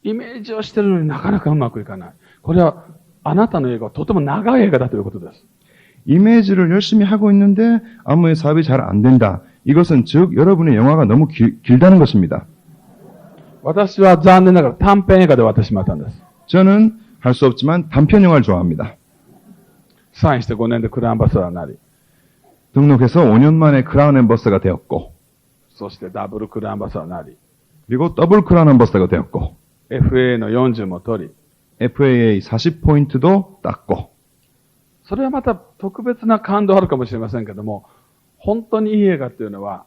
イメージをしてるのになかなかうまくいかない。これはあなたの映画はとても長い映画だということです。 이미지를 열심히 하고 있는데 안무의 사업이 잘 안 된다. 이것은 즉 여러분의 영화가 너무 길다는 것입니다. 私は残念ながら短編映画で終わってしまったんです。 저는 할 수 없지만 단편 영화를 좋아합니다. サインして5年でクラウンアンバサダーになり、 등록해서 5년 만에 크라운 앰버서더가 되었고, そしてダブルクラウンアンバサダーになり、 그리고 더블 크라운 앰버서더가 되었고, FA の40も取り、 FAA 40포인트도 땄고, それはまた特別な感動あるかもしれませんけども、本当にいい映画っていうのは、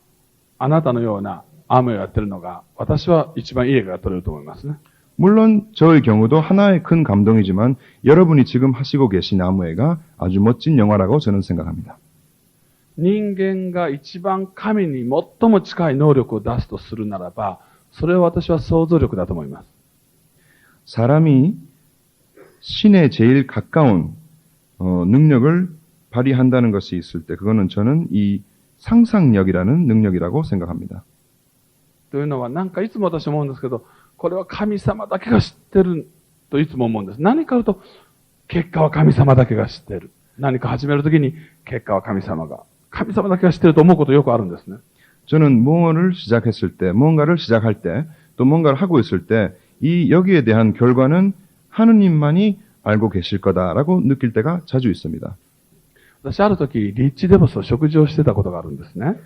あなたのような雨をやってるのが、私は一番いい映画が撮れると思いますね。 물론 저의 경우도 하나의 큰 감동이지만 여러분이 지금 하시고 계신 아무에가 아주 멋진 영화라고 저는 생각합니다. 人間が一番神に最も近い能力を出すとするならば、それは私は想像力だと思います。 사람이 신에 제일 가까운 능력을 발휘한다는 것이 있을 때 그거는 저는 이 상상력이라는 능력이라고 생각합니다. というのは、なんかいつも私思うんですけど、これは神様だけが知ってるといつも思うんです。何かあると、結果は神様だけが知ってる。何か始めるときに、結果は神様だけが知ってると思うことよくあるんですね。 저는 무언가를 시작했을 때, 무언가를 시작할 때, 또 뭔가를 하고 있을 때, 여기에 대한 결과는 하느님만이 알고 계실 거다라고 느낄 때가 자주 있습니다. 私あるとき、リッチデボスを食事をしてたことがあるんですね。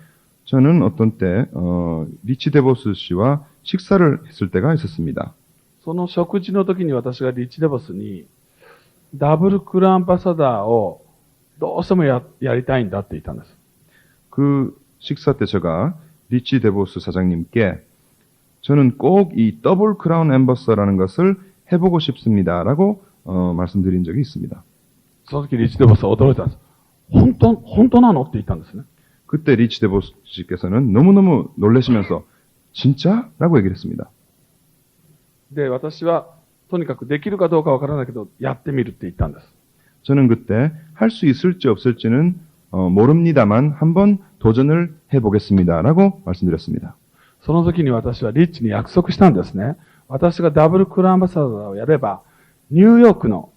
저는 어떤 때 리치 데보스 씨와 식사를 했을 때가 있었습니다. その食事の時に私がリッチデボスに、ダブルクラウンアンバサダーをどうしてもやりたいんだって言ったんです。 그 식사 때 제가 리치 데보스 사장님께 저는 꼭 이 더블 크라운 앰버서라는 것을 해보고 싶습니다라고 말씀드린 적이 있습니다. その時リッチデボスは驚いたんです。本当なのって言ったんですね。 그때 리치 데보스 씨께서는 너무너무 놀라시면서 진짜?라고 얘기를 했습니다. で、私はとにかくできるかどうかわからないけど、やってみるって言ったんです。 저는 그때 할 수 있을지 없을지는 모릅니다만 한번 도전을 해보겠습니다라고 말씀드렸습니다. その時に私はリッチに約束したんですね。私がダブルクラウンアンバサダーをやれば、ニューヨークの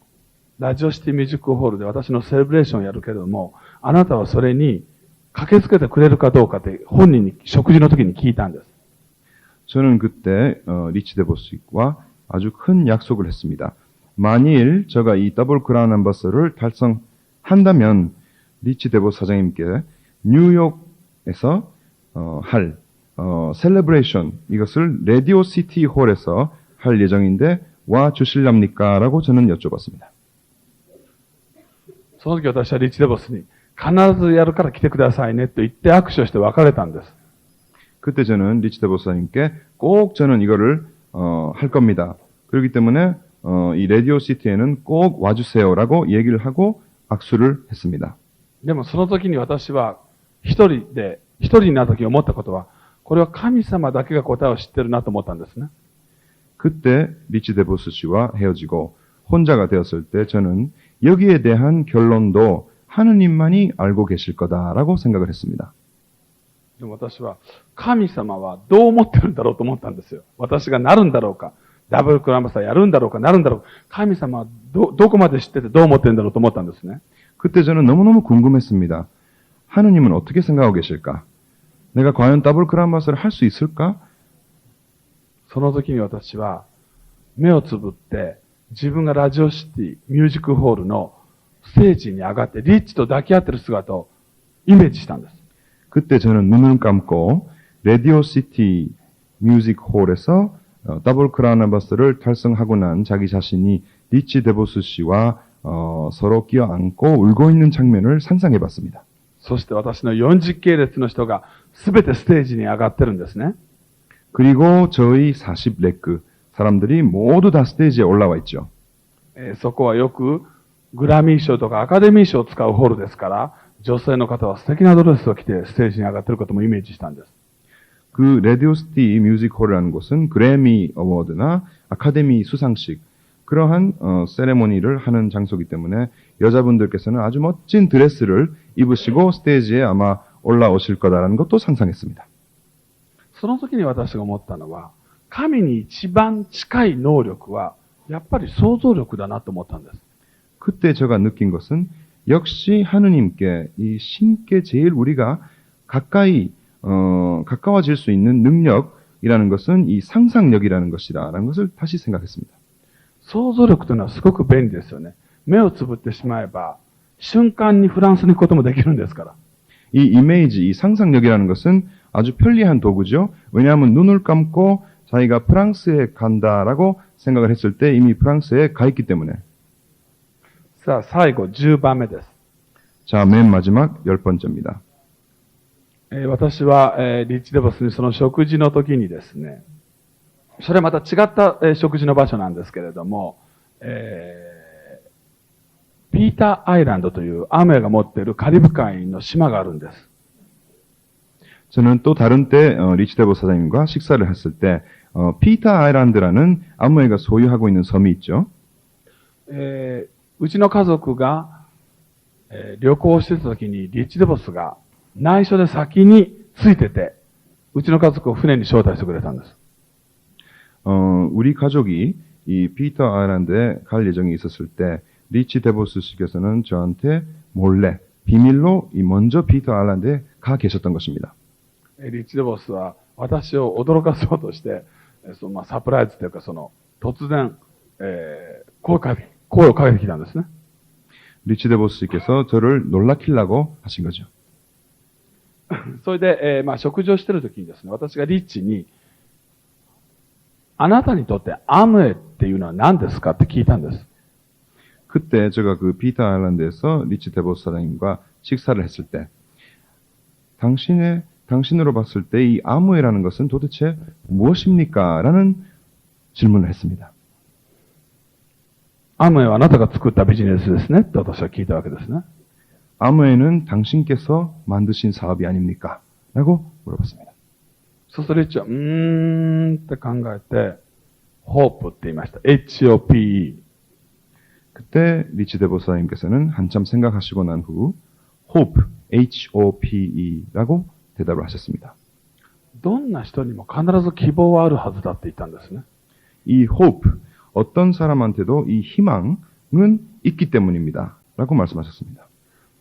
ラジオシティミュージックホールで私のセレブレーションをやるけれども、あなたはそれに駆けつけてくれるかどうかって本人に食事の時に聞いたんです。 저는 그때 리치 데보스와 아주 큰 약속을 했습니다. 만일 제가 이 더블 크라운 앰버서를 달성한다면 리치 데보스 사장님께 뉴욕에서 할 셀레브레이션 이것을 라디오 시티 홀에서 할 예정인데 와 주실랍니까? 라고 저는 여쭤봤습니다. その時私はリッチデボスに必ずやるから来てくださいねと言って握手をして別れたんです。 그때 저는 리치 데보스 사장님께 꼭 저는 이거를 할 겁니다. 그렇기 때문에 이 라디오 시티에는 꼭 와주세요라고 얘기를 하고 악수를 했습니다. でもその時に私は一人になった時思ったことは、これは神様だけが答えを知ってるなと思ったんですね。 그때 리치 데보스 씨와 헤어지고 혼자가 되었을 때 저는 여기에 대한 결론도 하느님만이 알고 계실 거다라고 생각을 했습니다. でも私は神様はどう思ってるんだろうと思ったんですよ。私がなるんだろうか、ダブルクラウンアンバサダーやるんだろうか、なるんだろうか、神様はどこまで知っててどう思ってるんだろうと思ったんですね。 그때 저는 너무너무 궁금했습니다. 하느님은 어떻게 생각하고 계실까? 내가 과연 더블 크라운 앰버서를 할 수 있을까? その時に私は目をつぶって自分がラジオシティミュージックホールのステージに上がってリッチと抱き合ってる姿をイメージしたんです。 그때 저는 눈을 감고 라디오 시티 뮤직 홀에서 더블 크라운 앰버서를 달성하고 난 자기 자신이 리치 데보스 씨와 서로 끼어안고 울고 있는 장면을 상상해 봤습니다. そして私の40系列の人が全てステージに上がってるんですね。 그리고 저희 40레크 사람들이 모두 다 스테이지에 올라와 있죠. そこはよくグラミー賞とかアカデミー賞を使うホールですから、女性の方は素敵なドレスを着てステージに上がっていることもイメージしたんです。 그 라디오 시티 뮤직 홀이라는 곳은 그래미 어워드나 아카데미 수상식 그러한 세레모니를 하는 장소이기 때문에 여자분들께서는 아주 멋진 드레스를 입으시고 스테이지에 아마 올라오실 거다라는 것도 상상했습니다. その時に私が思ったのは、神に一番近い能力は、やっぱり想像力だなと思ったんです。 그때 제가 느낀 것은 역시 하느님께 이 신께 제일 우리가 가까이 가까워질 수 있는 능력이라는 것은 이 상상력이라는 것이다라는 것을 다시 생각했습니다. 想像力というのはすごく便利ですよね。目をつぶってしまえば、瞬間にフランスに行くこともできるんですから。 이 이미지, 이 상상력이라는 것은 아주 편리한 도구죠. 왜냐하면 눈을 감고 자기가 프랑스에 간다라고 생각을 했을 때 이미 프랑스에 가 있기 때문에. さあ、最後、10番目です。 자, 맨 마지막 10번째입니다. 私は、リッチデボスにその食事の時にですね、それはまた違った、食事の場所なんですけれども、ピーターアイランドというアムウェイが持っているカリブ海の島があるんです。 저는 또 다른 때 리치데보 사장님과 식사를 했을 때 피터 아일랜드라는 아무웨이가 소유하고 있는 섬이 있죠. うちの家族が、旅行してた時にリッチデボスが内緒で先についてて、うちの家族を船に招待してくれたんです。 우리 가족이 이 피터 아일랜드에 갈 예정이 있었을 때 리치 데보스 씨께서는 저한테 몰래 비밀로 먼저 피터 아일랜드에 가 계셨던 것입니다. リッチデボスは私を驚かそうとして、サプライズというか突然、声をかけてきたんですね。 리치 데보스 씨께서 저를 놀라키려고 하신 거죠. それで、食事をしている時にですね、私がリッチに、あなたにとってアムウェイっていうのは何ですかって聞いたんです。 그때 제가 그 피터 아일랜드에서 리치 데보스 사장님과 식사를 했을 때 당신으로 봤을 때 이 아무웨이라는 것은 도대체 무엇입니까? 라는 질문을 했습니다. アムウェイはあなたが作ったビジネスですねって私は聞いたわけですね。 아무웨이는 당신께서 만드신 사업이 아닙니까? 라고 물어봤습니다. そうするとリッチは、って考えて、ホープって言いました。HOPE。 그때 리치 데보스 사장님께서는 한참 생각하시고 난 후 hope, H-O-P-E라고 대답을 하셨습니다. どんな人にも必ず希望はあるはずだって言ったんですね。 이 hope, 어떤 사람한테도 이 희망은 있기 때문입니다. 라고 말씀하셨습니다.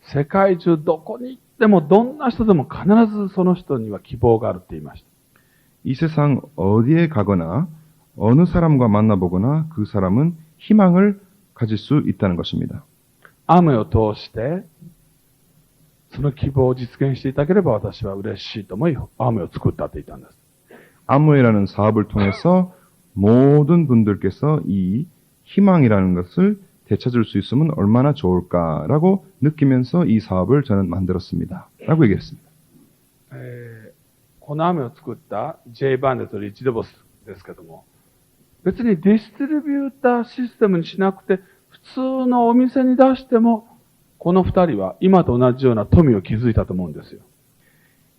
世界中どこに行ってもどんな人でも必ずその人には希望があるって言いました。 이 세상 어디에 가거나 어느 사람과 만나보거나 그 사람은 희망을 가질 수 있다는 것입니다. アムウェイを通して、その希望を実現していただければ私は嬉しいと思い、アムウェイを作ったって言ったんです。 아무웨이라는 사업을 통해서 모든 분들께서 이 희망이라는 것을 되찾을 수 있으면 얼마나 좋을까라고 느끼면서 이 사업을 저는 만들었습니다. 라고 얘기했습니다. このアムウェイを作った J バンデとリッチデボスですけども、別にディストリビューターシステムにしなくて、普通のお店に出しても、この二人は今と同じような富を築いたと思うんですよ。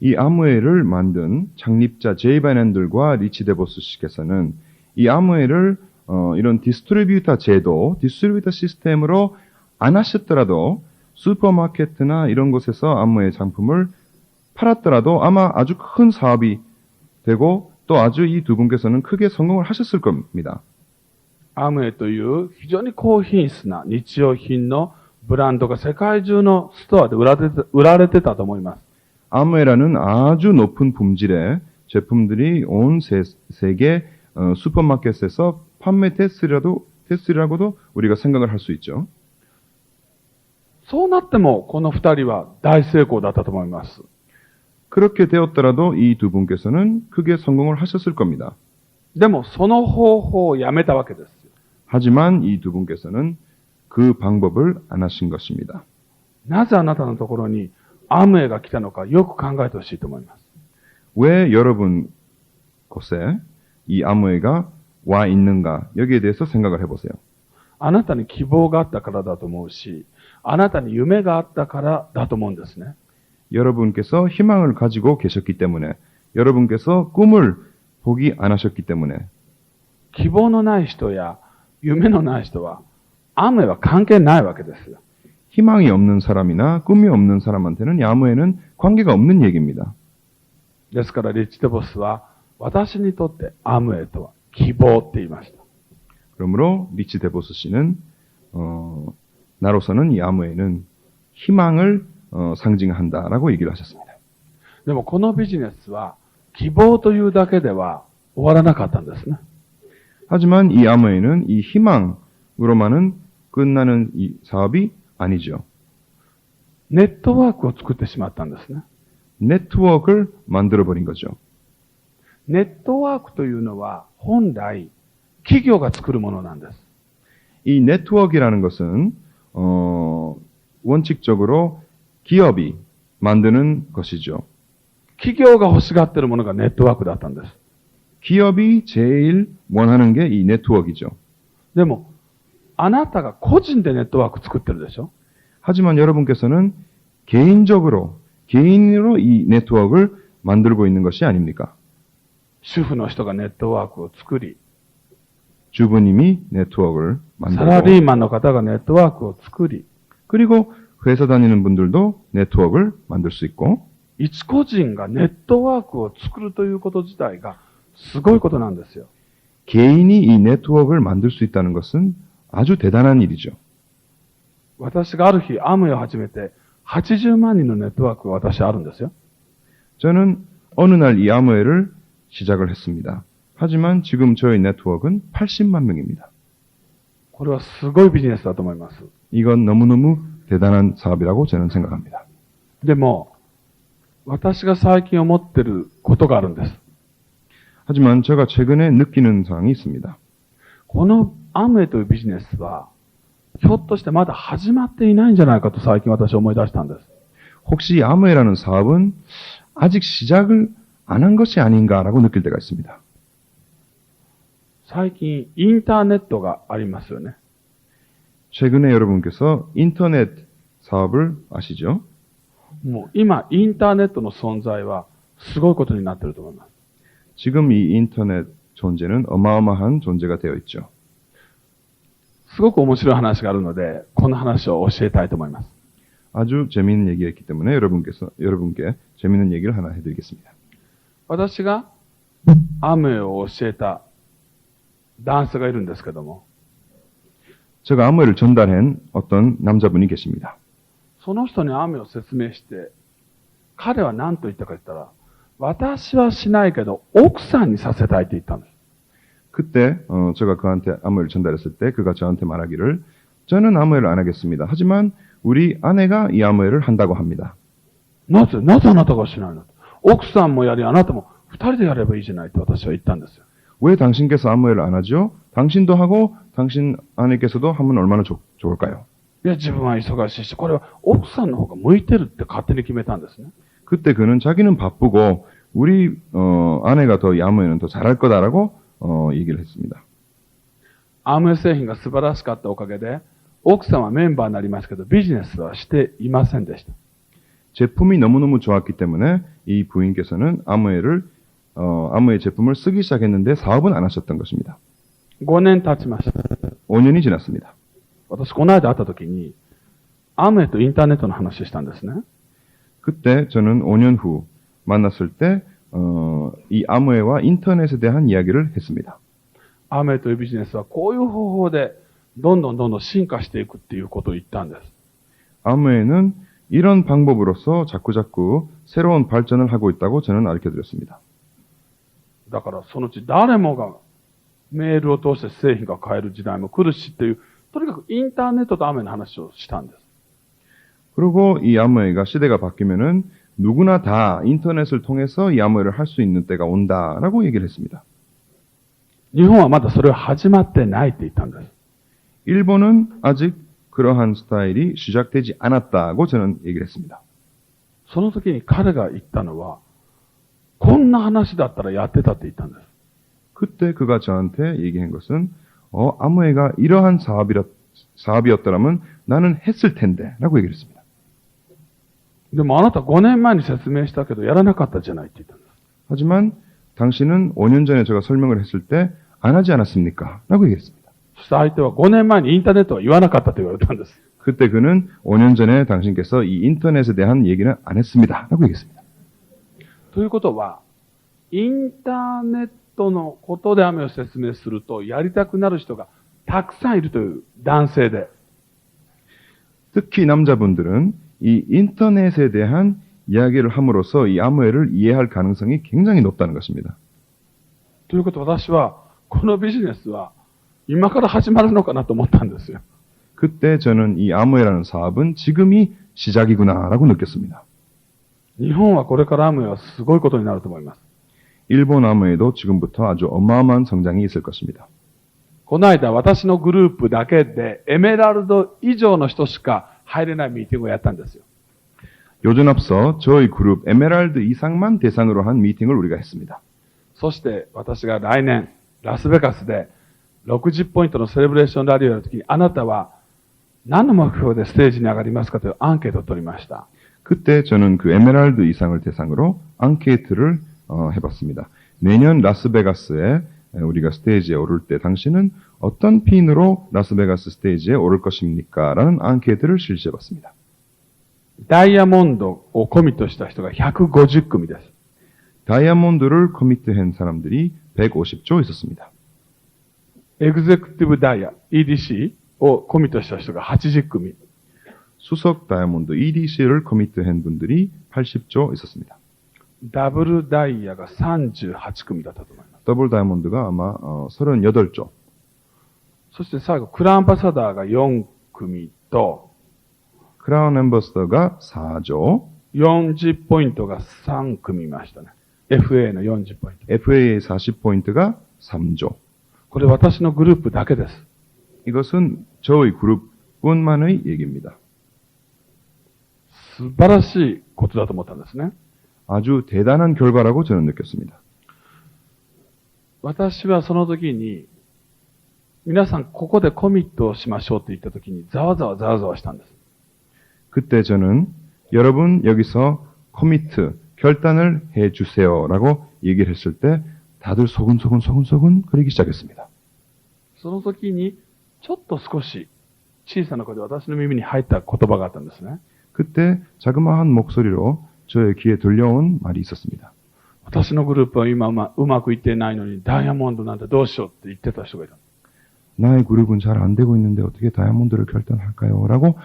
이 아무웨이를 만든 창립자 제이 바넨들과 리치 데보스 씨께서는 이 아무웨이를 이런 디스트리뷰터 제도, 디스트리뷰터 시스템으로 안 하셨더라도 슈퍼마켓이나 이런 곳에서 아무웨이 상품을 팔았더라도 아마 아주 큰 사업이 되고 또 아주 이 두 분께서는 크게 성공을 하셨을 겁니다. アムウェイという非常に高品質な日用品のブランドが世界中のストアで売られてたと思います。 아무웨이라는 아주 높은 품질의 제품들이 온 세계 슈퍼마켓에서 판매됐으리라고도 우리가 생각을 할 수 있죠. そうなってもこの二人は大成功だったと思います。 그렇게 되었더라도 이 두 분께서는 크게 성공을 하셨을 겁니다. でもその方法をやめたわけですよ。 하지만 이 두 분께서는 그 방법을 안 하신 것입니다. なぜあなたのところにアムウェイが来たのかよく考えてほしいと思います。 왜 여러분 곳에 이 아무웨이가 와 있는가 여기에 대해서 생각을 해보세요. あなたに希望があったからだと思うし、あなたに夢があったからだと思うんですね。 여러분께서 희망을 가지고 계셨기 때문에 여러분께서 꿈을 포기 안 하셨기 때문에 希望のない人や夢のない人はアムウェイは関係ないわけですよ。 희망이 없는 사람이나 꿈이 없는 사람한테는 이 아무웨이는 관계가 없는 얘기입니다. ですからリッチデボスは私にとってアムウェイとは希望って言いました。 그러므로 리치 데보스 씨는 나로서는 이 아무에는 희망을 상징한다라고 얘기를 하셨습니다. でもこのビジネスは希望というだけでは終わらなかったんですね。 하지만 이 아무에는 이 희망으로만은 끝나는 이 사업이 아니죠. ネットワークを作ってしまったんですね。 네트워크를 만들어버린 거죠. ネットワークというのは本来企業が作るものなんです。 이 네트워크라는 것은 원칙적으로 기업이 만드는 것이죠. 企業が欲しがっているものがネットワークだったんです。 기업이 제일 원하는 게 이 네트워크이죠. でも、あなたが個人でネットワーク作ってるでしょ？ 하지만 여러분께서는 개인으로 이 네트워크를 만들고 있는 것이 아닙니까? 主婦の人がネットワークを作り、 주부님이 네트워크를 サラリ 만들고 ーマンの方がネットワークを作り、 그리고 회사 다니는 분들도 네트워크를 만들 수 있고 一個人がネットワークを作るということ自体がすごいことなんですよ。 개인이 이 네트워크를 만들 수 있다는 것은 아주 대단한 일이죠. 私がある日アムウェイを始めて80万人のネットワークが私あるんですよ。 저는 어느 날 이 아무웨를 시작을 했습니다. 하지만 지금 저의 네트워크는 80만 명입니다. これはすごいビジネスだと思います。 이건 너무너무 대단한 사업이라고 저는 생각합니다. でも、私が最近思ってることがあるんです。 하지만 제가 최근에 느끼는 사항이 있습니다. このアムウェイというビジネスは、ひょっとしてまだ始まっていないんじゃないかと最近私は思い出したんです。 혹시 이 아무웨라는 사업은 아직 시작을 안 한 것이 아닌가라고 느낄 때가 있습니다. 最近インターネットがありますよね。 최근에 여러분께서 인터넷 사업을 아시죠? もう今インターネットの存在はすごいことになっていると思います。 지금 이 인터넷 존재는 어마어마한 존재가 되어 있죠. すごく面白い話があるので、この話を教えたいと思います。 아주 재미있는 얘기가 있기 때문에 여러분께 재미있는 얘기를 하나 해드리겠습니다. 私がアムウェイを教えた男性がいるんですけども、 제가 아무웨를 전달한 어떤 남자분이 계십니다. その人にアムウェイを説明して、彼は何と言ったか言ったら、私はしないけど奥さんにさせたいって言ったんです。 그때 제가 그한테 아무웨를 전달했을 때 그가 저한테 말하기를 저는 아무웨를 안 하겠습니다. 하지만 우리 아내가 이 아무웨를 한다고 합니다. なぜあなたがしないの？奥さんもやり、あなたも二人でやればいいじゃないと私は言ったんですよ。 왜 당신께서 아무웨를 안 하죠? 당신도 하고 당신 아내께서도 하면 얼마나 좋을까요? いや、自分は忙しいし、これは奥さんの方が向いてるって勝手に決めたんですね。 그때 그는 자기는 바쁘고 우리 아내가 더 이 아무웨는 더 잘할 거다라고 얘기를 했습니다. アムウェイ製品が素晴らしかったおかげで、奥さんはメンバーになりましたけど、ビジネスはしていませんでした。 제품이 너무너무 좋았기 때문에 이 부인께서는 아무웨 제품을 쓰기 시작했는데 사업은 안 하셨던 것입니다. 5年経ちました。 5년이 지났습니다. 私、この間会った時に、アムウェイとインターネットの話をしたんですね。 그때 저는 5년 후 만났을 때 이 아무웨와 인터넷에 대한 이야기를 했습니다. アムウェイというビジネスはこういう方法でどんどん進化していくっていうことを言ったんです。 아무웨는 이런 방법으로서 자꾸자꾸 새로운 발전을 하고 있다고 저는 알려드렸습니다. だからそのうち誰もがメールを通して製品が買える時代も来るしっていう、とにかくインターネットとアムウェイの話をしたんです。 그리고 이 아무웨가 시대가 바뀌면은 누구나 다 인터넷을 통해서 이 아무웨를 할 수 있는 때가 온다라고 얘기를 했습니다. 日本はまだそれは始まってないって言ったんです。 일본은 아직 그러한 스타일이 시작되지 않았다고 저는 얘기를 했습니다. その時に彼が言ったのは、こんな話だったらやってたって言ったんです。 그때 그가 저한테 얘기한 것은 아무웨가 이러한 사업이었더라면 나는 했을 텐데 라고 얘기를 했습니다. でもあなた5年前に説明したけどやらなかったじゃないって言ったんです。 하지만 당신은 5년 전에 제가 설명을 했을 때 안 하지 않았습니까? 라고 얘기했습니다. そして相手は5年前にインターネットは言わなかったと言われたんです。 그때 그는 5년 전에 당신께서 이 인터넷에 대한 얘기는 안 했습니다. 라고 얘기했습니다. ということは、インターネットのことで雨を説明すると、やりたくなる人がたくさんいるという男性で、 특히 남자분들은 이 인터넷에 대한 이야기를 함으로써 이 아무해를 이해할 가능성이 굉장히 높다는 것입니다. ということは私は、このビジネスは今から始まるのかなと思ったんですよ。 그때 저는 이 아무해라는 사업은 지금이 시작이구나라고 느꼈습니다. 日本はこれからアムウェイはすごいことになると思います。 일본 아무해도 지금부터 아주 어마어마한 성장이 있을 것입니다. この間、私のグループだけでエメラルド以上の人しか入れないミーティングをやったんですよ。 요즘 앞서 저희 그룹 에메랄드 이상만 대상으로 한 미팅을 우리가 했습니다. そして私が来年、ラスベガスで60ポイントのセレブレーションラリーをやるときに、あなたは何の目標でステージに上がりますかというアンケートを取りました。 그때 저는 그 에메랄드 이상을 대상으로 앙케이트를 해봤습니다. 내년 라스베가스에 우리가 스테이지에 오를 때 당신은 어떤 핀으로 라스베가스 스테이지에 오를 것입니까? 라는 앙케이트를 실시해봤습니다. ダイヤモンドをコミットした人が150組です。 다이아몬드를 커미트한 사람들이 150조 있었습니다. エグゼクティブダイヤ、EDC をコミットした人が80組。 수석 다이아몬드 EDC를 커미트한 분들이 80조 있었습니다. ダブルダイヤが38組だったと思います。 더블 다이아몬드가 아마 38조. そして最後、クラウンアンバサダーが4組と、 크라운 앰버서더가 4조. 40ポイントが3組いましたね。FA の40ポイント。 FA의 40포인트가 3조. これ私のグループだけです。 이것은 저희 그룹뿐만의 얘기입니다. 素晴らしいことだと思ったんですね。 아주 대단한 결과라고 저는 느꼈습니다. 私はその時に、皆さんここでコミットをしましょうって言った時に、ざわざわしたんです。 그때 저는 여러분 여기서 커미트, 결단을 해주세요라고 얘기를 했을 때 다들 소근소근 그러기 시작했습니다. その時に、ちょっと少し小さな声で私の耳に入った言葉があったんですね。 그때 자그마한 목소리로 저의 귀에 들려온 말이 있었습니다. 私のグループは今うまくいってないのにダイヤモンドなんてどうしようって言ってた人がいた。 나의 그룹은 잘 안 되고 있는데 어떻게 다이아몬드를 결단할까요? 라고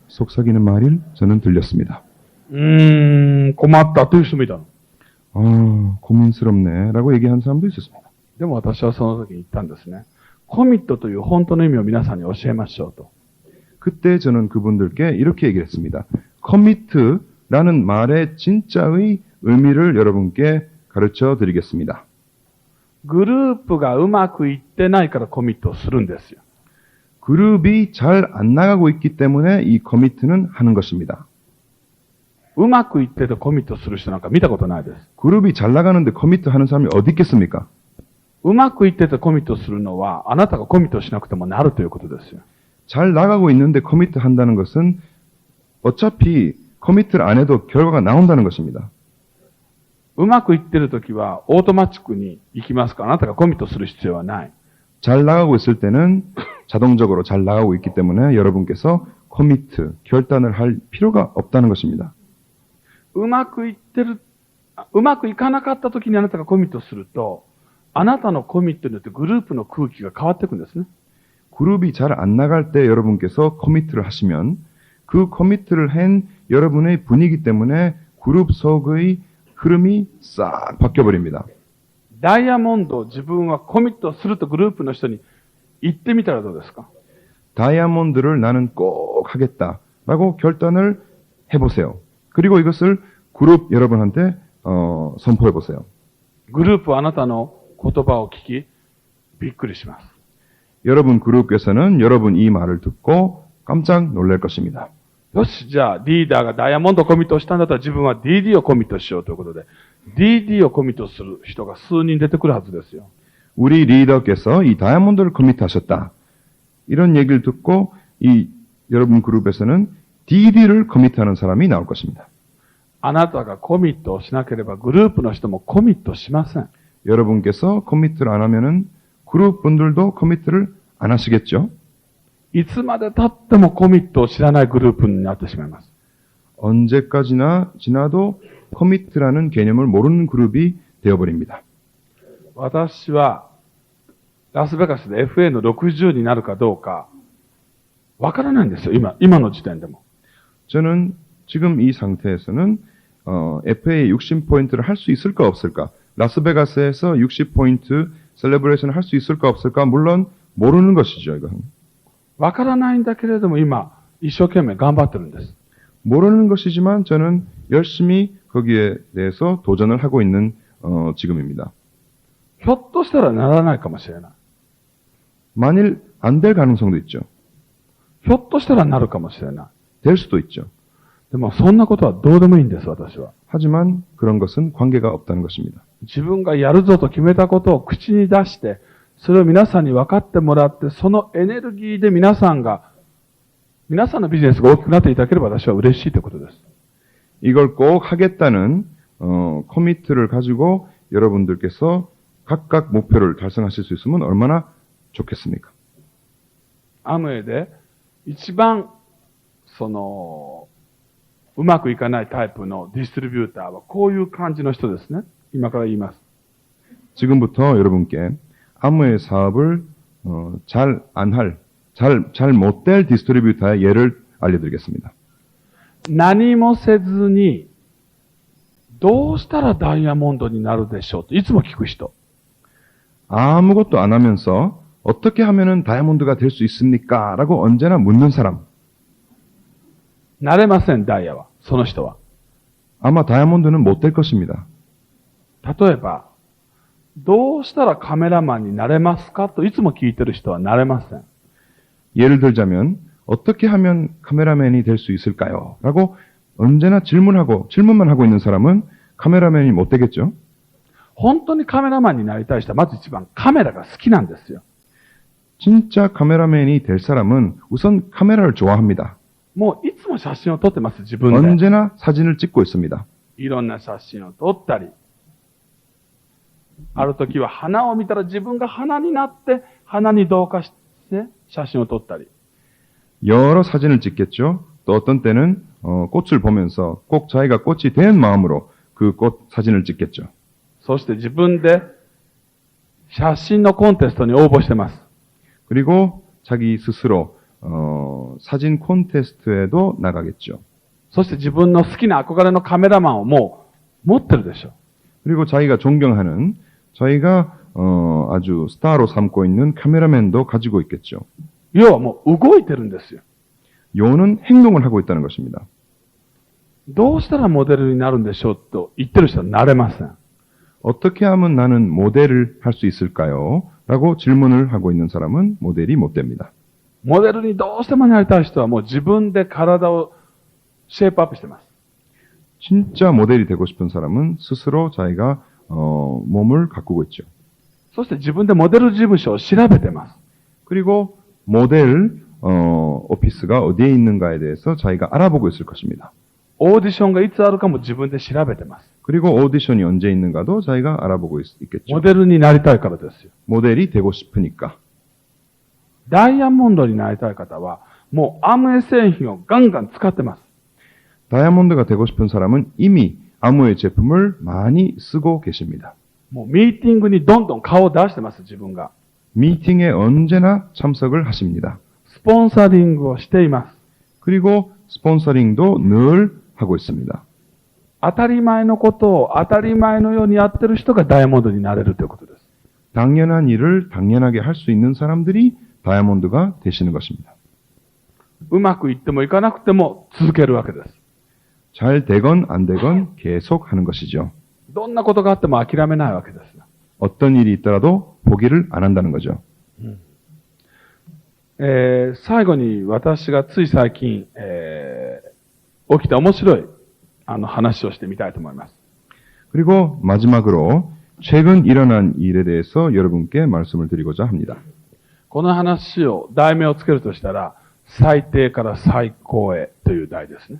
속삭이는 말을 저는 들렸습니다. 困ったという人もいたの。 고민스럽네 라고 얘기한 사람도 있었습니다. でも私はその時に言ったんですね。コミットという本当の意味を皆さんに教えましょうと。 그때 저는 그분들께 이렇게 얘기를 했습니다. 커미트라는 말의 진짜의 의미를 여러분께 가르쳐 드리겠습니다. グループがうまくいってないからコミットをするんですよ。 그룹이 잘 안 나가고 있기 때문에 이 커미트는 하는 것입니다. うまくいっててコミットする人なんか見たことないです。 그룹이 잘 나가는데 커미트 하는 사람이 어디 있겠습니까? うまくいっててコミットするのは、あなたがコミットしなくてもなるということですよ。 잘 나가고 있는데 커미트 한다는 것은 어차피 커미트를 안 해도 결과가 나온다는 것입니다. うまくいってるときは、オートマチックに行きますから、あなたがコミットする必要はない。 잘 나가고 있을 때는 자동적으로 잘 나가고 있기 때문에 여러분께서 커미트, 결단을 할 필요가 없다는 것입니다. うまくいかなかったときにあなたがコミットすると、あなたのコミットによってグループの空気が変わっていくんですね。 그룹이 잘 안 나갈 때 여러분께서 커미트를 하시면 그 커미트를 한 여러분의 분위기 때문에 그룹 속의 흐름이 싹 바뀌어버립니다. ダイヤモンドを自分はコミットするとグループの人に言ってみたらどうですか？ 다이아몬드를 나는 꼭 하겠다라고 결단을 해보세요. 그리고 이것을 그룹 여러분한테 선포해보세요. グループはあなたの言葉を聞き、びっくりします。 여러분 그룹께서는 여러분 이 말을 듣고 깜짝 놀랄 것입니다. よし、じゃあリーダーがダイヤモンドをコミットしたんだったら自分は DD をコミットしようということで、DD をコミットする人が数人出てくるはずですよ。 우리 리더께서 이 다이아몬드를 커미트하셨다. 이런 얘기를 듣고 이 여러분 그룹에서는 DD를 커미트하는 사람이 나올 것입니다. あなたがコミットをしなければグループの人もコミットしません。 여러분께서 커미트를 안 하면은 그룹 분들도 커미트를 안 하시겠죠? いつまで経ってもコミットを知らないグループになってしまいます。 언제까지나 지나도 커미트라는 개념을 모르는 그룹이 되어버립니다. 私は、ラスベガスで FA の60になるかどうか、わからないんですよ、今の時点でも。 저는 지금 이 상태에서는 FA 60포인트를 할 수 있을까 없을까? 라스베가스에서 60포인트 셀레브레이션을 할 수 있을까 없을까? 물론 모르는 것이죠, 이건. わからないんだけれども、今、一生懸命頑張ってるんです。 모르는 것이지만 저는 열심히 거기에 대해서 도전을 하고 있는 지금입니다. ひょっとしたらならないかもしれない。 만일 안 될 가능성도 있죠. ひょっとしたらなるかもしれない。 될 수도 있죠. でも、そんなことはどうでもいいんです、私は。 하지만 그런 것은 관계가 없다는 것입니다. 自分がやるぞと決めたことを口に出して、それを皆さんに分かってもらって、そのエネルギーで皆さんのビジネスが大きくなっていただければ私は嬉しいということです。 이걸 꼭 하겠다는 커미트를 가지고 여러분들께서 각각 목표를 달성하실 수 있으면 얼마나 좋겠습니까? アムウェイで一番うまくいかないタイプのディストリビューターはこういう感じの人ですね。今から言います。 지금부터 여러분께 암웨이 사업을 잘 못 될 디스트리뷰터의 예를 알려드리겠습니다. 何もせずにどうしたらダイヤモンドになるでしょうといつも聞く人。 아무것도 안 하면서 어떻게 하면은 다이아몬드가 될 수 있습니까? 라고 언제나 묻는 사람. なれません、ダイヤは。その人は。 아마 다이아몬드는 못 될 것입니다. 例えば、どうしたらカメラマンになれますかといつも聞いてる人はなれません。 예를 들자면 어떻게 하면 카메라맨이 될 수 있을까요? 라고 언제나 질문만 하고 있는 사람은 카메라맨이 못 되겠죠? 本当にカメラマンになりたい人はまず一番カメラが好きなんですよ。 진짜 카메라맨이 될 사람은 우선 카메라를 좋아합니다. もういつも写真を撮ってます、自分で。 언제나 사진을 찍고 있습니다. いろんな写真を撮ったり。ある時は花を見たら自分が花になって花に同化して写真を撮ったり。 여러 사진을 찍겠죠. 또 어떤 때는 꽃을 보면서 꼭 자기가 꽃이 된 마음으로 그 꽃 사진을 찍겠죠. そして自分で写真のコンテストに応募してます。 그리고 자기 스스로 사진 콘테스트에도 나가겠죠. そして自分の好きな憧れのカメラマンをもう持ってるでしょ。 그리고 자기가 존경하는 자기가 아주 스타로 삼고 있는 카메라맨도 가지고 있겠죠. 要はもう動いてるんですよ。 요는 행동을 하고 있다는 것입니다. どうしたらモデルになるんでしょうと言ってる人はなれません。 어떻게 하면 나는 모델을 할 수 있을까요? 라고 질문을 하고 있는 사람은 모델이 못 됩니다. モデルにどうしてもなりたい人はもう自分で体をシェイプアップしてます。 진짜 모델이 되고 싶은 사람은 스스로 자기가 몸을 가꾸고 있죠. そして自分でモデル事務所を調べてます。 그리고 모델 오피스가 어디에 있는가에 대해서 자기가 알아보고 있을 것입니다. オーディションがいつあるかも自分で調べてます。 그리고 오디션이 언제 있는가도 자기가 알아보고 있겠죠. モデルになりたいからですよ。 모델이 되고 싶으니까. ダイヤモンドになりたい方は、もうアムウェイ製品をガンガン使ってます。 다이아몬드가 되고 싶은 사람은 이미 아무의 제품을 많이 쓰고 계십니다. もうミーティングにどんどん顔を出してます、自分が。 미팅에 언제나 참석을 하십니다. スポンサリングをしています。 그리고 스폰서링도 늘 하고 있습니다. 当たり前のことを当たり前のようにやってる人がダイヤモンドになれるということです。 당연한 일을 당연하게 할 수 있는 사람들이 다이아몬드가 되시는 것입니다. うまくいってもいかなくても続けるわけです。 잘 되건 안 되건 계속 하는 것이죠. どんなことがあっても諦めないわけです。 어떤 일이 있더라도 포기를 안 한다는 거죠. 最後に私がつい最近、起きた面白い話をしてみたいと思います。 그리고 마지막으로 최근 일어난 일에 대해서 여러분께 말씀을 드리고자 합니다. この話を題名をつけるとしたら、最低から最高へという題ですね。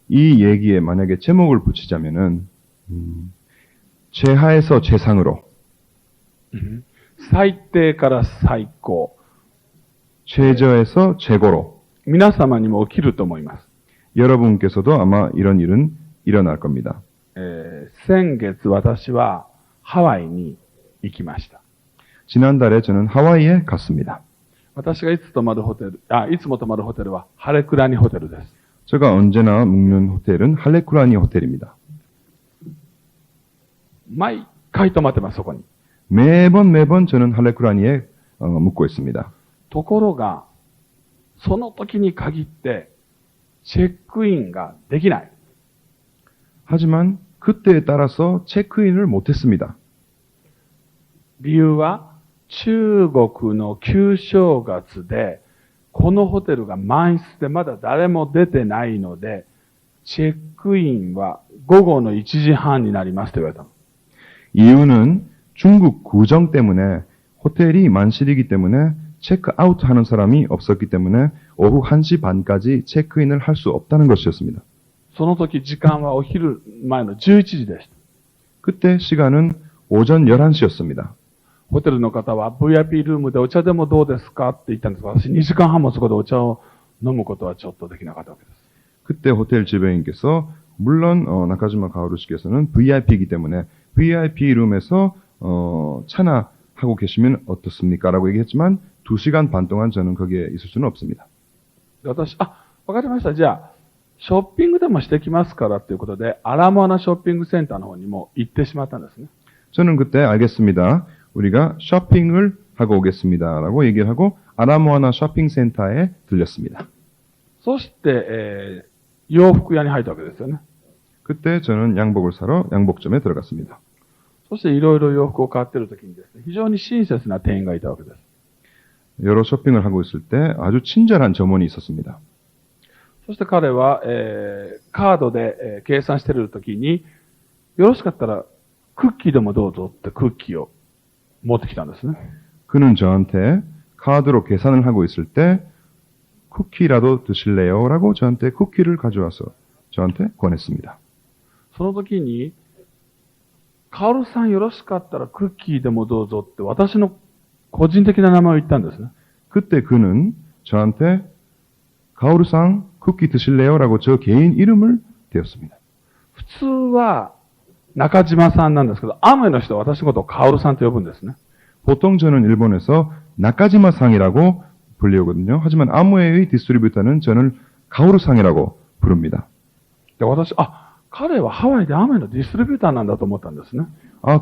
이 얘기에 만약에 제목을 붙이자면은 최하에서 최상으로 最低から最高。 최저에서 최고로 皆様にも起きると思います。 여러분께서도 아마 이런 일은 일어날 겁니다. 先月私はハワイに行きました。 지난달에 저는 하와이에 갔습니다. 私がいつも泊まるホテルはハレクラニホテルです。 제가 언제나 묵는 호텔은 할레쿠라니 호텔입니다. 毎回泊まってます、そこに。 매번 저는 할레쿠라니에 묵고 있습니다. ところが、その時に限って、チェックインができない。 하지만 그때에 따라서 체크인을 못했습니다. 理由は、中国の旧正月で、このホテルが満室でまだ誰も出てないので、チェックインは午後の1時半になりますと言われたの。 이유는 중국 구정 때문에 호텔이 만실이기 때문에 체크아웃 하는 사람이 없었기 때문에 오후 1시 반까지 체크인을 할 수 없다는 것이었습니다. その時時間はお昼前の11時でした。 그때 시간은 오전 11시였습니다. ホテルの方は VIP ルームでお茶でもどうですかって言ったんですが、私2時間半もそこでお茶を飲むことはちょっとできなかったわけです。 그때 호텔 지배인께서 물론 나카지마 가오루씨께서는 VIP이기 때문에 VIP 룸에서 차나 하고 계시면 어떻습니까? 라고 얘기했지만 2시간 반 동안 저는 거기에 있을 수는 없습니다. 私、わかりました。じゃあ、ショッピングでもしてきますからということで、アラモアナショッピングセンターの方にも行ってしまったんですね。 저는 그때 알겠습니다. 우리가 쇼핑을 하고 오겠습니다. 라고 얘기를 하고 아라모아나 쇼핑센터에 들렸습니다. そして、洋服屋に入ったわけですよね。 그때 저는 양복을 사러 양복점에 들어갔습니다. そしていろいろ洋服を買っているときにですね、非常に親切な店員がいたわけです。 여러 쇼핑을 하고 있을 때 아주 친절한 점원이 있었습니다. そして彼は、カードで、計算しているときに、よろしかったらクッキーでもどうぞってクッキーを持ってきたんですね。 그는 저한테 카드로 계산을 하고 있을 때 쿠키라도 드실래요? 라고 저한테 쿠키를 가져와서 저한테 권했습니다. その時に、カオルさんよろしかったらクッキーでもどうぞって私の個人的な名前を言ったんですね。 그때 그는 저한테 가오르상 쿠키 드실래요? 라고 저 개인 이름을 대었습니다. 普通は中島さんなんですけど、アムエの人は私のことをカオルさんと呼ぶんですね。 보통 저는 일본에서 나카지마상이라고 불리거든요. 하지만 아무에의 디스트리뷰터는 저는 가오르상이라고 부릅니다. で、私、彼はハワイでアムエのディストリビューターなんだと思ったんですね。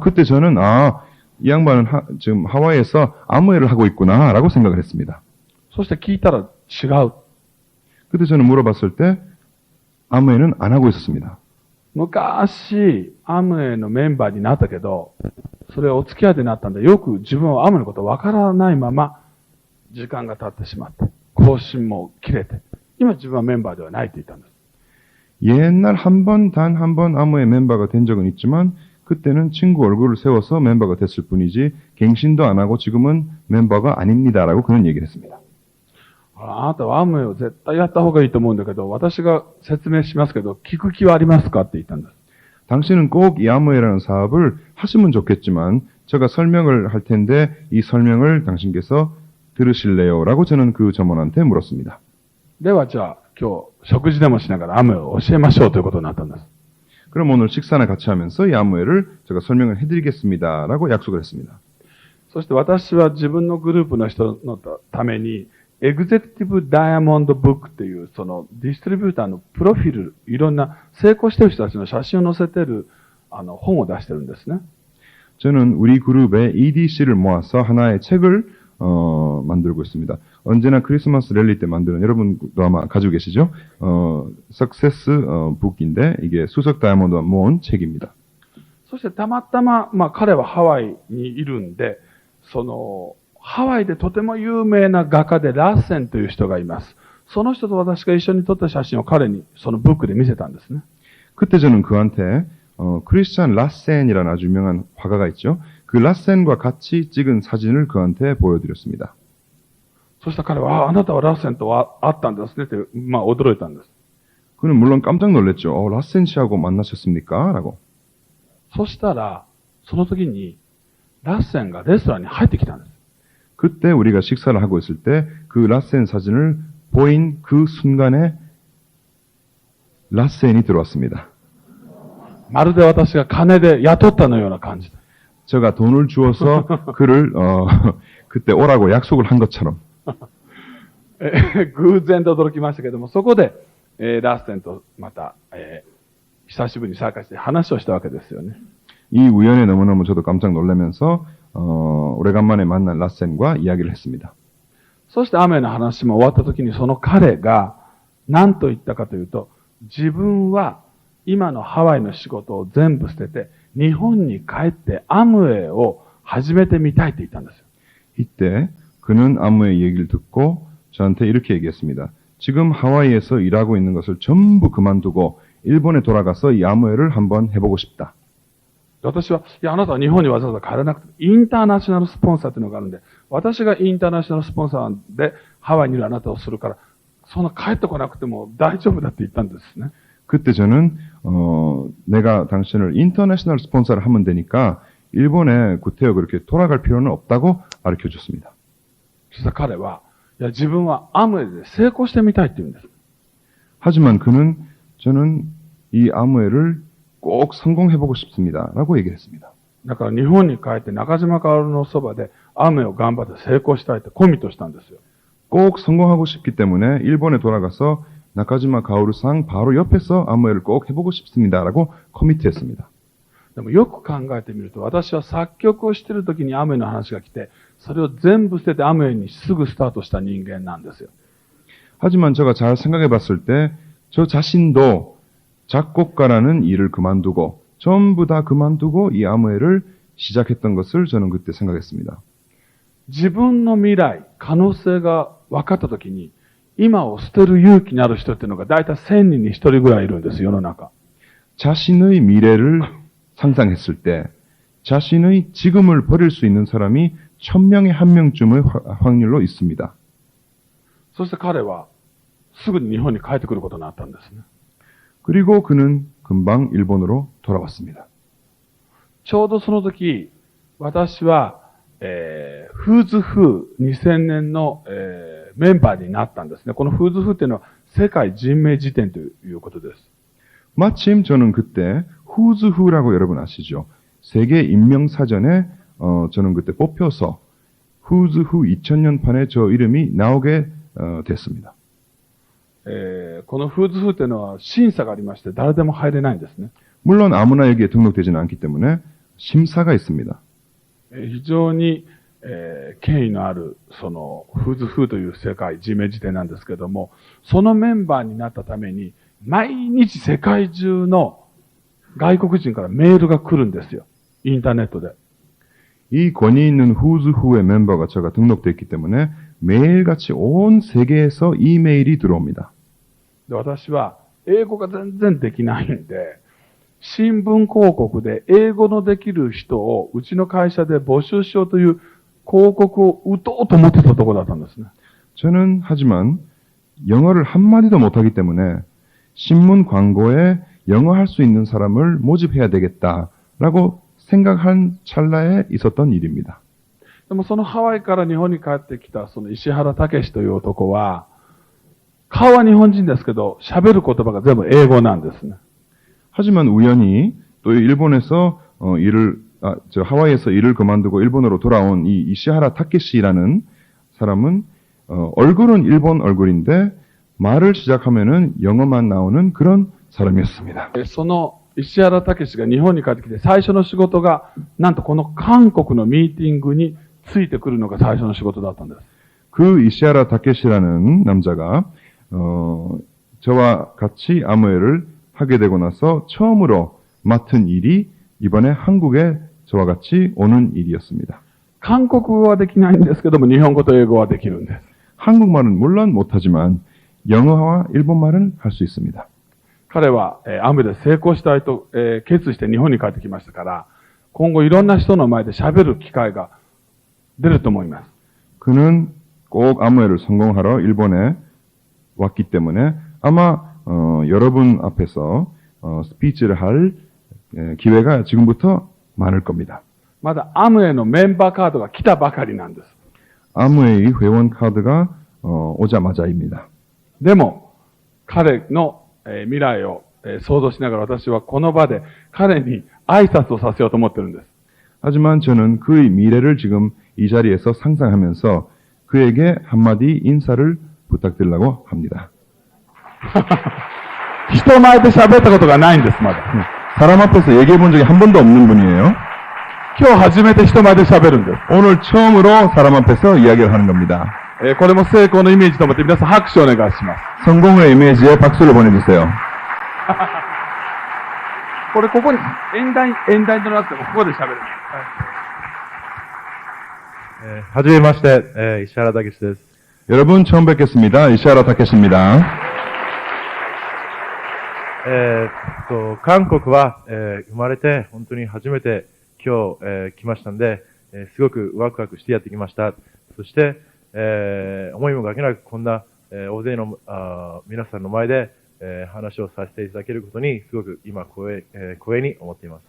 그때 저는 이 양반은 지금 하와이에서 아무에를 하고 있구나라고 생각을 했습니다. そして聞いたら違う。 그때 저는 물어봤을 때 아무에는 안 하고 있었습니다. 昔、アムエのメンバーになったけど、それをお付き合いでなったんで、よく自分はアムエのことわからないまま、時間が経ってしまって、更新も切れて、今自分はメンバーではないと言ったんです。 옛날 단 한 번 아무의 멤버가 된 적은 있지만 그때는 친구 얼굴을 세워서 멤버가 됐을 뿐이지 갱신도 안 하고 지금은 멤버가 아닙니다라고 그는 얘기를 했습니다. あなたはアムエを絶対やった方がいいと思うんだけど、私が説明しますけど、聞く気はありますかって言ったんです。 당신은 꼭 이 아무에라는 사업을 하시면 좋겠지만 제가 설명을 할 텐데 이 설명을 당신께서 들으실래요? 라고 저는 그 점원한테 물었습니다. ではじゃあ今日食事でもしながらアムエを教えましょうということになったんです。 그럼 오늘 식사나 같이 하면서 이 아무에를 제가 설명을 해드리겠습니다. 라고 약속을 했습니다. そして私は自分のグループの人のために、エグゼクティブダイヤモンドブックというそのディストリビューターのプロフィール、いろんな成功している人たちの写真を載せている本を出してるんですね。 저는 우리 그룹의 EDC를 모아서 하나의 책을 만들고 있습니다. 언제나 크리스마스 랠리 때 만드는 여러분도 아마 가지고 계시죠? 석세스 북인데 이게 수석 다이아몬드와 모은 책입니다. そしてたまたま、彼はハワイにいるんで、ハワイでとても有名な画家でラッセンという人がいます。その人と私が一緒に撮った写真を彼にそのブックで見せたんですね。 그때 저는 그한테 크리스찬 라센이라는 아주 유명한 화가가 있죠. 그 라센과 같이 찍은 사진을 그한테 보여드렸습니다. そしたら彼は、あなたはラッセンと会ったんですねって、驚いたんです。 그는 물론 깜짝 놀랐죠. 라센 씨하고 만나셨습니까? 라고. そしたら、その時に、ラッセンがレストランに入ってきたんです。 그때 우리가 식사를 하고 있을 때 그 라센 사진을 보인 그 순간에 라센이 들어왔습니다. まるで私が金で雇ったのような感じで。 제가 돈을 주어서 그를 그때 오라고 약속을 한 것처럼 偶然と驚きましたけども、そこで、ラッセンとまた、久しぶりに再会して話をしたわけですよね。 이 우연에 너무너무 저도 깜짝 놀라면서 오래간만에 만난 라센과 이야기를 했습니다. そして雨の話も終わった時にその彼が何と言ったかというと、自分は今のハワイの仕事を全部捨てて日本に帰ってアムウェイを始めてみたいって言ったんですよ。 이때 그는 아무의 얘기를 듣고 저한테 이렇게 얘기했습니다. 지금 하와이에서 일하고 있는 것을 전부 그만두고 일본에 돌아가서 이 아무웨를 한번 해보고 싶다. 私は、いや、あなたは日本にわざわざ帰らなくて、インターナショナルスポンサーっていうのがあるんで、私がインターナショナルスポンサーでハワイにいるあなたをするから、そんな帰ってこなくても大丈夫だって言ったんですね。 그때 저는 내가 당신을 인터내셔널 스폰서를 하면 되니까 일본에 구태여 그렇게 돌아갈 필요는 없다고 가르쳐 줬습니다. そしたら彼は、いや、自分はアムウェイで成功してみたいって言うんです。 하지만 저는 이 아무웨를 꼭 성공해보고 싶습니다. 라고 얘기했습니다. だから日本に帰って中島薫のそばでアムウェイを頑張って成功したいってコミットしたんですよ。 꼭 성공하고 싶기 때문에 일본에 돌아가서 나카지마 가오루상 바로 옆에서 아무웨를 꼭 해보고 싶습니다. 라고 커미트했습니다. でもよく考えてみると、私は作曲をしている時にアムウェイの話が来て、それを全部捨ててアムウェイにすぐスタートした人間なんですよ。 하지만 제가 잘 생각해 봤을 때 저 자신도 작곡가라는 일을 그만두고 전부 다 그만두고 이 아무웨를 시작했던 것을 저는 그때 생각했습니다. 自分の未来、可能性が分かった時に、今を捨てる勇気のある人っていうのが大体1000人に1人ぐらいいるんです、世の中。 자신의 미래를 상상했을 때 자신의 지금을 버릴 수 있는 사람이 1000명에 1명쯤의 확률로 있습니다. そして彼は、すぐに日本に帰ってくることになったんですね。 그리고 그는 금방 일본으로 돌아왔습니다. ちょうどその時、私は、フーズフー2000年の、メンバーになったんですね。このフーズフーっていうのは世界人名辞典ということです。 마침 저는 그때 후즈후라고 여러분 아시죠? 세계 인명사전에 저는 그때 뽑혀서 후즈후 2000년판에 저 이름이 나오게 됐습니다. このフーズフーっていうのは審査がありまして誰でも入れないんですね。 물론 아무나 여기에 등록되지는 않기 때문에 심사가 있습니다. 非常に、権威のあるそのフーズフーという世界人名辞典なんですけども、そのメンバーになったために毎日世界中の外国人からメールが来るんですよ。インターネットで。 이 권위 있는 후즈후의 멤버가 제가 등록됐기 때문에 매일같이 온 세계에서 이메일이 들어옵니다. で、私は英語が全然できないんで、新聞広告で英語のできる人をうちの会社で募集しようという広告を打とうと思ってたところだったんですね。 저는 하지만 영어를 한마디도 못하기 때문에 신문 광고에 영어 할 수 있는 사람을 모집해야 되겠다라고 생각한 찰나에 있었던 일입니다. でもそのハワイから日本に帰ってきたその石原武という男は、顔は日本人ですけど、喋る言葉が全部英語なんですね。 하지만 우연히 또 일본에서 하와이에서 일을 그만두고 일본으로 돌아온 이 이시하라 타케시라는 사람은 얼굴은 일본 얼굴인데 말을 시작하면은 영어만 나오는 그런 사람이었습니다. その石原武が日本に帰ってきて最初の仕事が、なんとこの韓国のミーティングについてくるのが最初の仕事だったんです。 그 이시하라 타케시라는 남자가 저와 같이 아무웨를 하게 되고 나서 처음으로 맡은 일이 이번에 한국에 저와 같이 오는 일이었습니다. 韓国語はできないんですけども、日本語と英語はできるんです。 한국말은 물론 못하지만 영어와 일본말은 할 수 있습니다. 彼は、アムで成功したいと、決意して日本に帰ってきましたから、今後いろんな人の前で喋る機会が出ると思います。 그는 꼭 아무웨를 성공하러 일본에 왔기 때문에 아마 여러분 앞에서 스피치를 할 기회가 지금부터 많을 겁니다. まだアムウェイのメンバーカードが来たばかりなんです。 아무웨이 회원 카드가 오자마자입니다. でも、彼の、未来を、想像しながら私はこの場で彼に挨拶をさせようと思ってるんです。 하지만 저는 그의 미래를 지금 이 자리에서 상상하면서 그에게 한마디 인사를 부탁드리려고 합니다. 人前で喋ったことがないんです、まだ。 사람 앞에서 얘기해 본 적이 한 번도 없는 분이에요. 今日初めて人前で喋るんです。 오늘 처음으로 사람 앞에서 이야기를 하는 겁니다. これも成功のイメージと思って皆さん拍手をお願いします。 성공의 이미지에 박수를 보내주세요. これここに、演台となってもここで喋る。はじめまして、石原武史です。 여러분 처음 뵙겠습니다. 이시하라 타케시입니다. 韓国は、生まれて本当に初めて今日、来ましたんで、すごくワクワクしてやってきました。そして、思いもかけなくこんな、大勢の皆さんの前で、話をさせていただけることにすごく今光栄に思っています。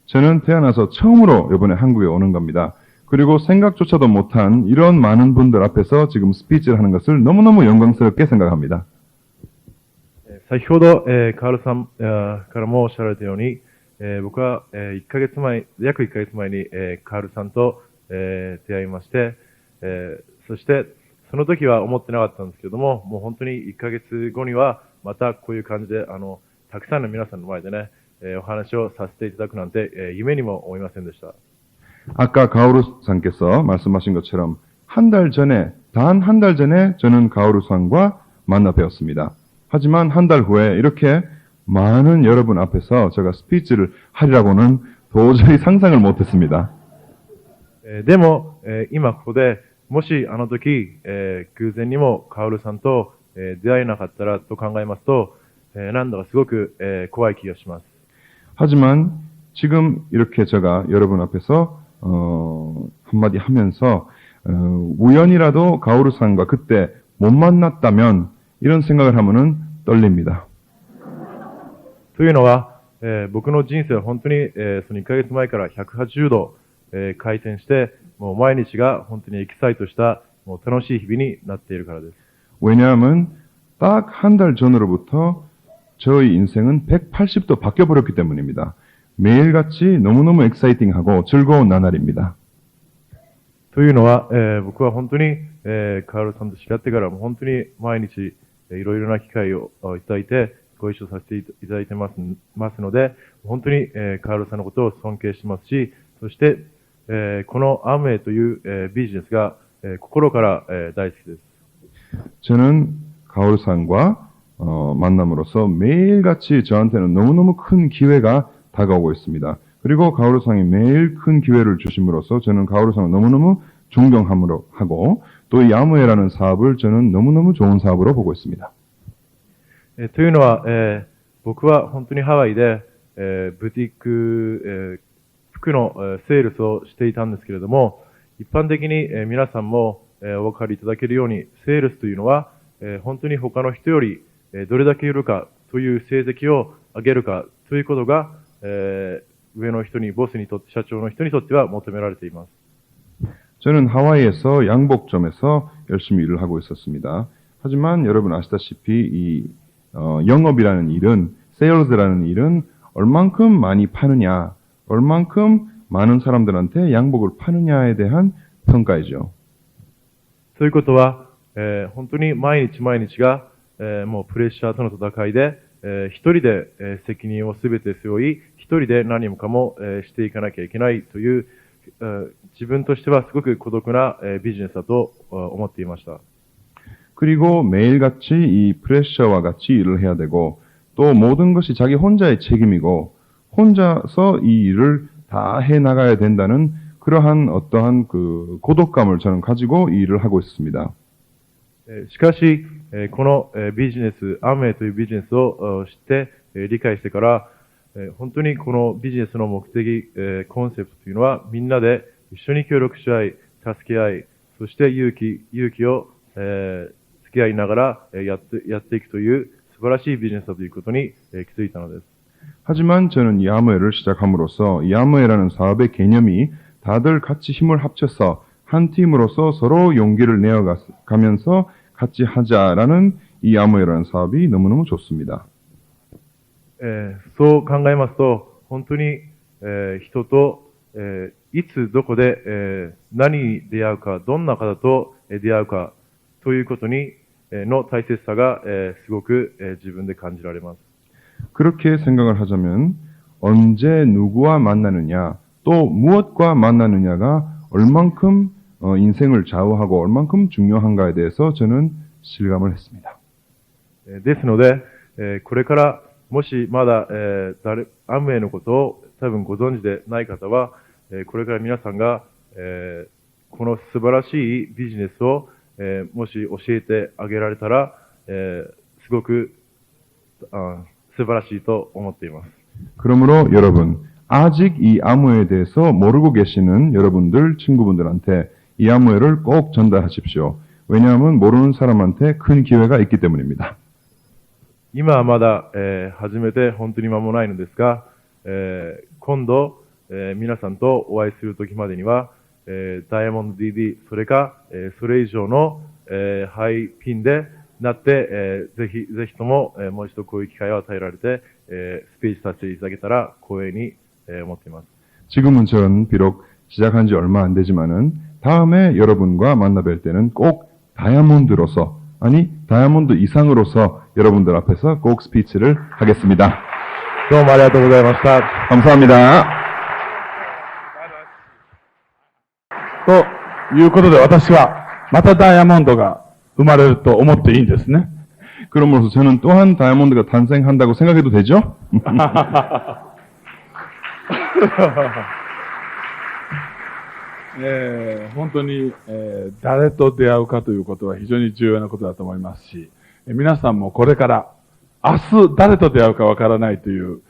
저는 태어나서 처음으로 이번에 한국에 오는 겁니다. 그리고 생각조차도 못한 이런 많은 분들 앞에서 지금 스피치를 하는 것을 너무너무 영광스럽게 생각합니다. 先ほど、カールさん、からもおっしゃられたように、僕は、約1ヶ月前に、カールさんと、出会いまして、そしてその時は思ってなかったんですけれども、もう本当に1ヶ月後にはまたこういう感じでたくさんの皆さんの前でね、お話をさせていただくなんて、夢にも思いませんでした。 아까 가오루상께서 말씀하신 것처럼 단 한 달 전에 저는 가오루상과 만나 뵈었습니다. 하지만 한 달 후에 이렇게 많은 여러분 앞에서 제가 스피치를 하리라고는 도저히 상상을 못했습니다. でも、今ここでもしあの時、偶然にもカオルさんと、出会えなかったらと考えますと、なんだかすごく、怖い気がします。 하지만 지금 이렇게 제가 여러분 앞에서 한마디 하면서 우연이라도 가오루상과 그때 못 만났다면 이런 생각을 하면은 떨립니다. というのは、僕の人生は本当に、その1ヶ月前から180度、回転して、もう毎日が本当にエキサイトした、もう楽しい日々になっているからです。 왜냐하면 딱 한 달 전으로부터 저의 인생은 180도 바뀌어버렸기 때문입니다. 매일같이 너무너무 엑사이팅하고 즐거운 나날입니다. というのは、僕は本当に、カールさんと知り合ってからも本当に毎日、いろいろな機会をいただいてご一緒させていただいてますので、本当に、カールさんのことを尊敬してますし、そして、このアムウェイという、ビジネスが、心から、大好きです。 저는 가오루상과 만남으로써 매일같이 저한테는 너무너무 큰 기회가 다가오고 있습니다. 그리고 가오루상이 매일 큰 기회를 주심으로써 저는 가오루상을 너무너무 존경함으로 하고 또 이 아무에라는 사업을 저는 너무너무 좋은 사업으로 보고 있습니다. というのは、僕は本当にハワイで、ブティック、服の、セールスをしていたんですけれども、一般的に、皆さんも、お分かりいただけるように、セールスというのは、本当に他の人より、どれだけ売るかという成績を上げるかということが、上の人に、ボスにとって、社長の人にとっては求められています。 저는 하와이에서 양복점에서 열심히 일을 하고 있었습니다. 하지만 여러분 아시다시피 이 영업이라는 일은, 세일즈라는 일은 얼만큼 많이 파느냐, 얼만큼 많은 사람들한테 양복을 파느냐에 대한 평가이죠. そういうことは、本当に毎日毎日が、もうプレッシャーとの戦いで、一人で、責任をすべて背負い、一人で何もかも、していかなきゃいけないという、自分としてはすごく孤独な、ビジネスだと思っていました。 그리고 매일같이 이 프레셔와 같이 일을 해야 되고 또 모든 것이 자기 혼자의 책임이고 혼자서 이 일을 다 해나가야 된다는 그러한 어떠한 그 고독감을 저는 가지고 이 일을 하고 있습니다. しかし、このビジネス、アムウェイというビジネスを知って理解してから、本当にこのビジネスの目的、コンセプトというのはみんなで一緒に協力し合い、助け合い、そして勇気を、付き合いながらやっていくという素晴らしいビジネスだということに気づいたのです。 하지만 저는 이 아무에를 시작함으로써 이 아무에라는 사업의 개념이 다들 같이 힘을 합쳐서 한 팀으로서 서로 용기를 내어가면서 같이 하자라는 이 아무에라는 사업이 너무너무 좋습니다. そう考えますと、本当に、人と、いつどこで、何に出会うか、どんな方と出会うかということに、の大切さが、すごく、自分で感じられます。 그렇게 생각을 하자면 언제 누구와 만나느냐 또 무엇과 만나느냐가 얼만큼 인생을 좌우하고 얼만큼 중요한가에 대해서 저는 실감을 했습니다. ですので、これからもしまだ、アムウェイのことを多分ご存知でない方は、これから皆さんが、この素晴らしいビジネスを、もし教えてあげられたら、すごく素晴らしいと思っています。 그러므로 여러분 아직 이 아무웨에 대해서 모르고 계시는 여러분들 친구분들한테 이 아무웨를 꼭 전달하십시오. 왜냐하면 모르는 사람한테 큰 기회가 있기 때문입니다. 今はまだ、始めて本当に間もないのですが、今度、皆さんとお会いする時までには、ダイヤモンド DD それか、それ以上の、ハイピンでなって、ぜひとも、もう一度こういう機会を与えられて、スピーチさせていただけたら光栄に、思っています。 지금은 전 비록 시작한 지 얼마 안 되지만은 다음에 여러분과 만나 뵐 때는 꼭 다이아몬드로서 아니 다이아몬드 이상으로서 여러분들 앞에서 꼭 스피치를 하겠습니다. どうもありがとうございました。 감사합니다. ということで私はまたダイヤモンドが生まれると思っていいんですね。 그러므로서 저는 또한 다이아몬드가 탄생한다고 생각해도 되죠? 本当に、誰と出会うかということは非常に重要なことだと思いますし、皆さんもこれから明日誰と出会うかわからないという、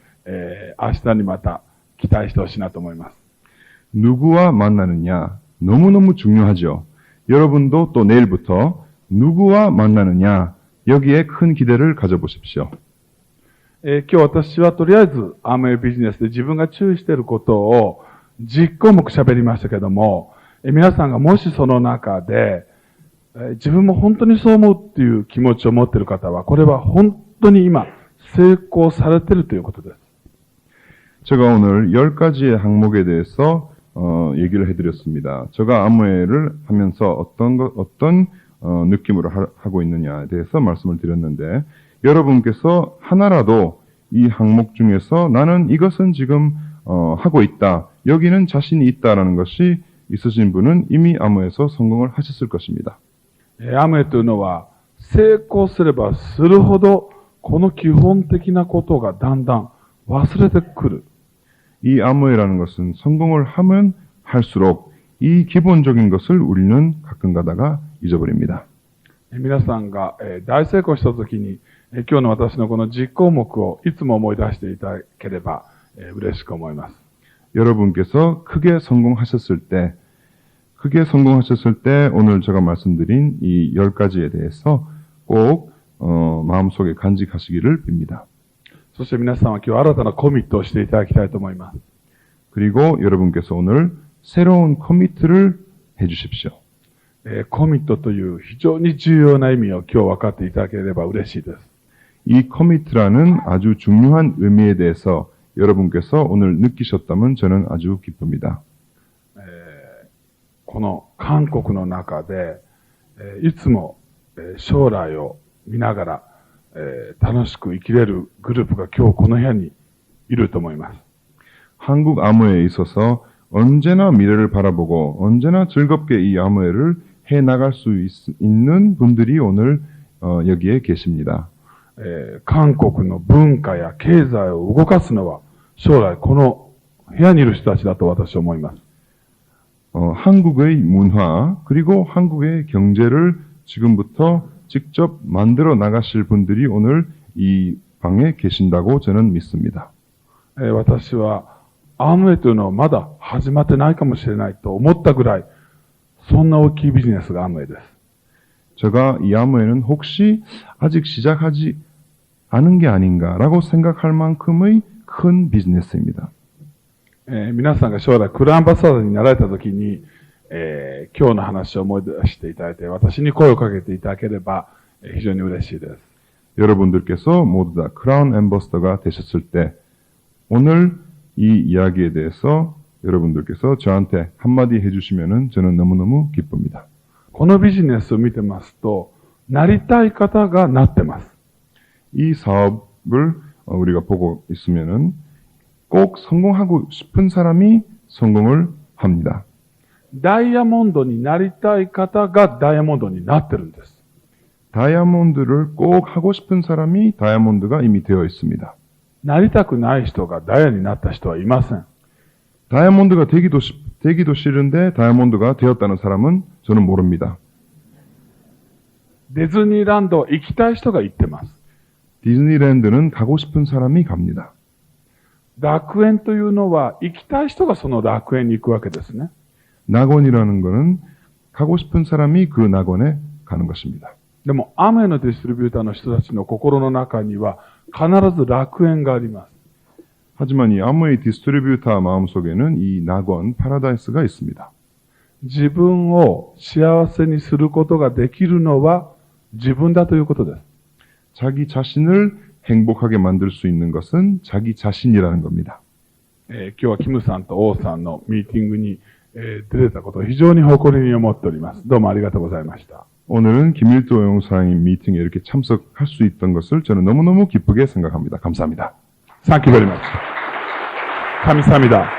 明日にまた期待してほしいなと思います。 누구와 만나느냐 너무너무 중요하죠. 여러분도 또 내일부터 누구와 만나느냐 여기에 큰 기대를 가져보십시오. 今日私はとりあえずアムウェイビジネスで自分が注意していることを10項目喋りましたけども、皆さんがもしその中で、自分も本当にそう思うっていう気持ちを持っている方は、これは本当に今成功されているということです。 제가 오늘 10가지의 항목에 대해서 얘기를 해드렸습니다. 제가 아무웨이를 하면서 어떤 느낌으로 하고 있느냐에 대해서 말씀을 드렸는데 여러분께서 하나라도 이 항목 중에서 나는 이것은 지금 하고 있다. 여기는 자신이 있다라는 것이 있으신 분은 이미 아무에서 성공을 하셨을 것입니다. アムウェイというのは成功すればするほどこの基本的なことがだんだん忘れてくる。 이 아무웨이라는 것은 성공을 하면 할수록 이 기본적인 것을 우리는 가끔 가다가 잊어버립니다. 皆さんが大成功したときに今日の私のこの10項目をいつも思い出していただければ嬉しく思います。 여러분께서 크게 성공하셨을 때 오늘 제가 말씀드린 이 10가지에 대해서 꼭 마음속에 간직하시기를 빕니다. そして皆さんは今日新たなコミットをしていただきたいと思います。 그리고 여러분께서 오늘 새로운 커미트를 해주십시오. コミットという非常に重要な意味を今日分かっていただければ嬉しいです。 이 커미트라는 아주 중요한 의미에 대해서 여러분께서 오늘 느끼셨다면 저는 아주 기쁩니다. この韓国の中でいつも将来を見ながら楽しく生きれるグループが今日この部屋にいると思います。 한국 아무에 있어서 언제나 미래를 바라보고 언제나 즐겁게 이 아무에를 해나갈 수 있는 분들이 오늘 여기에 계십니다. 韓国の文化や経済を動かすのは将来この部屋にいる人たちだと私は思います。 한국의 문화 그리고 한국의 경제를 지금부터 직접 만들어 나가실 분들이 오늘 이 방에 계신다고 저는 믿습니다. 私はアムウェイというのはまだ始まってないかもしれないと思ったぐらいそんな大きいビジネスがアムウェイです。 제가 이 아무에는 혹시 아직 시작하지 않은 게 아닌가라고 생각할 만큼의 큰 비즈니스입니다. 皆さんが将来クルアンバサダーになられたときに、今日の話を思い出していただいて私に声をかけていただければ非常に嬉しいです。 여러분들께서 모두 다 크라운 앰버서더가 되셨을 때 오늘 이 이야기에 대해서 여러분들께서 저한테 한마디 해주시면은 저는 너무너무 기쁩니다. このビジネスを見てますと、なりたい方がなってます。 이 사업을 우리가 보고 있으면은 꼭 성공하고 싶은 사람이 성공을 합니다. ダイヤモンドになりたい方がダイヤモンドになってるんです。 다이아몬드를 꼭 하고 싶은 사람이 다이아몬드가 이미 되어 있습니다. なりたくない人がダイヤになった人はいません。 다이아몬드가 되기도 싫은데 다이아몬드가 되었다는 사람은 저는 모릅니다. ディズニーランド行きたい人が行ってます。 디즈니랜드는 가고 싶은 사람이 갑니다. 楽園というのは行きたい人がその楽園に行くわけですね。 낙원이라는 것은 가고 싶은 사람이 그 낙원에 가는 것입니다. でも、アメのディストリビューターの人たちの心の中には必ず楽園があります。 하지만 이 아무의 디스트리뷰터 마음속에는 이 낙원, 파라다이스가 있습니다. 自分を幸せにすることができるのは自分だということです。 자기 자신을 행복하게 만들 수 있는 것은 자기 자신이라는 겁니다. 今日はキムさんと王さんのミーティングに、出れたことを非常に誇りに思っております。どうもありがとうございました。 오늘은 김일도 영사님 미팅에 이렇게 참석할 수 있던 것을 저는 너무너무 기쁘게 생각합니다. 감사합니다. Thank you very much. 감사합니다.